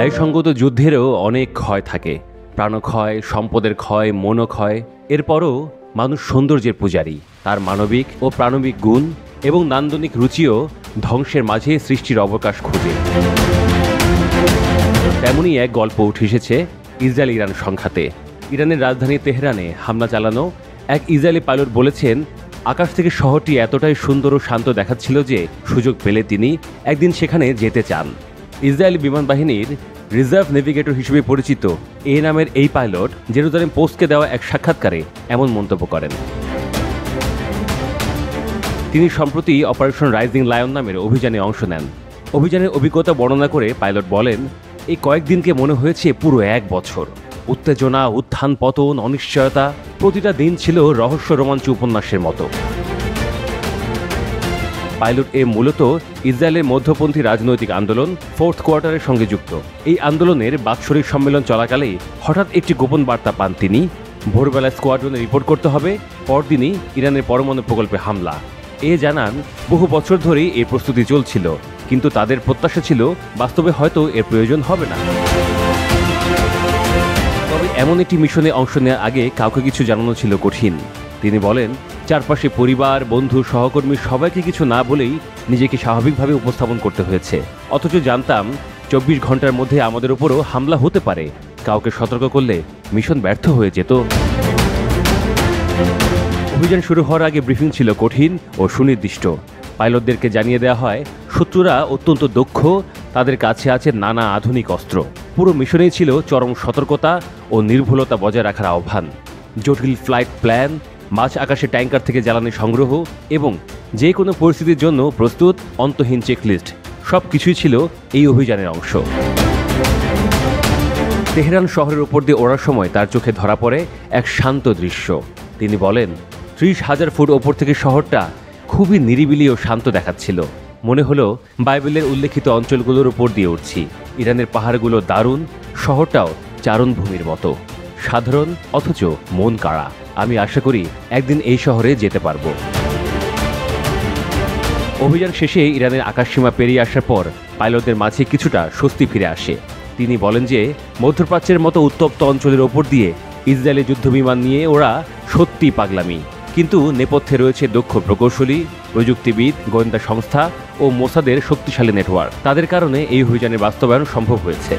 ন্যায়সঙ্গত যুদ্ধেরও অনেক ক্ষয় থাকে, প্রাণক্ষয়, সম্পদের ক্ষয়, মনোক্ষয়। এরপরও মানুষ সৌন্দর্যের পূজারী, তার মানবিক ও প্রাণবিক গুণ এবং নান্দনিক রুচিও ধ্বংসের মাঝে সৃষ্টির অবকাশ খোঁজে। তেমনই এক গল্প উঠে এসেছে ইসরায়েল ইরান সংঘাতে। ইরানের রাজধানী তেহরানে হামলা চালানো এক ইসরায়েলি পাইলট বলেছেন, আকাশ থেকে শহরটি এতটাই সুন্দর ও শান্ত দেখাচ্ছিল যে সুযোগ পেলে তিনি একদিন সেখানে যেতে চান। ইসরায়েলি বিমান বাহিনীর রিজার্ভ নেভিগেটর হিসেবে পরিচিত এ নামের এই পাইলট জেরুজালেম পোস্টকে দেওয়া এক সাক্ষাৎকারে এমন মন্তব্য করেন। তিনি সম্প্রতি অপারেশন রাইজিং লায়ন নামের অভিযানে অংশ নেন। অভিযানের অভিজ্ঞতা বর্ণনা করে পাইলট বলেন, এই কয়েকদিনকে মনে হয়েছে পুরো 1 বছর। উত্তেজনা, উত্থান পতন, অনিশ্চয়তা, প্রতিটা দিন ছিল রহস্য রোমাঞ্চ উপন্যাসের মতো। পাইলট মূলত ইসরায়েলের মধ্যপন্থী রাজনৈতিক আন্দোলন ফোর্থ কোয়ার্টারের সঙ্গে যুক্ত। এই আন্দোলনের বাৎসরিক সম্মেলন চলাকালেই হঠাৎ একটি গোপন বার্তা পান তিনি। ভোরবেলায় স্কোয়াড্রনে রিপোর্ট করতে হবে, পরদিনই ইরানের পরমাণু প্রকল্পে হামলা। জানান, বহু বছর ধরেই এই প্রস্তুতি চলছিল, কিন্তু তাদের প্রত্যাশা ছিল বাস্তবে হয়তো এর প্রয়োজন হবে না। তবে এমন একটি মিশনে অংশ নেওয়ার আগে কাউকে কিছু জানানো ছিল কঠিন। তিনি বলেন, চারপাশে পরিবার, বন্ধু, সহকর্মী সবাইকে কিছু না বলেই নিজেকে স্বাভাবিকভাবে উপস্থাপন করতে হয়েছে। অথচ জানতাম 24 ঘন্টার মধ্যে আমাদের উপরও হামলা হতে পারে। কাউকে সতর্ক করলে মিশন ব্যর্থ হয়ে যেত। অভিযান শুরু হওয়ার আগে ব্রিফিং ছিল কঠিন ও সুনির্দিষ্ট। পাইলটদেরকে জানিয়ে দেওয়া হয় শত্রুরা অত্যন্ত দক্ষ, তাদের কাছে আছে নানা আধুনিক অস্ত্র। পুরো মিশনেই ছিল চরম সতর্কতা ও নির্ভুলতা বজায় রাখার আহ্বান। জটিল ফ্লাইট প্ল্যান, মাঝ আকাশে ট্যাঙ্কার থেকে জ্বালানি সংগ্রহ এবং যে কোনো পরিস্থিতির জন্য প্রস্তুত অন্তহীন চেকলিস্ট, সব কিছুই ছিল এই অভিযানের অংশ। তেহরান শহরের উপর দিয়ে ওড়ার সময় তার চোখে ধরা পড়ে এক শান্ত দৃশ্য। তিনি বলেন, 30,000 ফুট ওপর থেকে শহরটা খুবই নিরিবিলি ও শান্ত দেখাচ্ছিল। মনে হলো বাইবেলের উল্লেখিত অঞ্চলগুলোর উপর দিয়ে উঠছি। ইরানের পাহাড়গুলো দারুণ, শহরটাও চারণভূমির মতো, সাধারণ অথচ মন কাড়া। আমি আশা করি একদিন এই শহরে যেতে পারবো। অভিযান শেষে ইরানের আকাশসীমা পেরিয়ে আসার পর পাইলটদের মাঝে কিছুটা স্বস্তি ফিরে আসে। তিনি বলেন যে মধ্যপ্রাচ্যের মতো উত্তপ্ত অঞ্চলের ওপর দিয়ে ইসরায়েলি যুদ্ধবিমান নিয়ে ওরা সত্যি পাগলামি, কিন্তু নেপথ্যে রয়েছে দক্ষ প্রকৌশলী, প্রযুক্তিবিদ, গোয়েন্দা সংস্থা ও মোসাদের শক্তিশালী নেটওয়ার্ক। তাদের কারণে এই অভিযানের বাস্তবায়ন সম্ভব হয়েছে।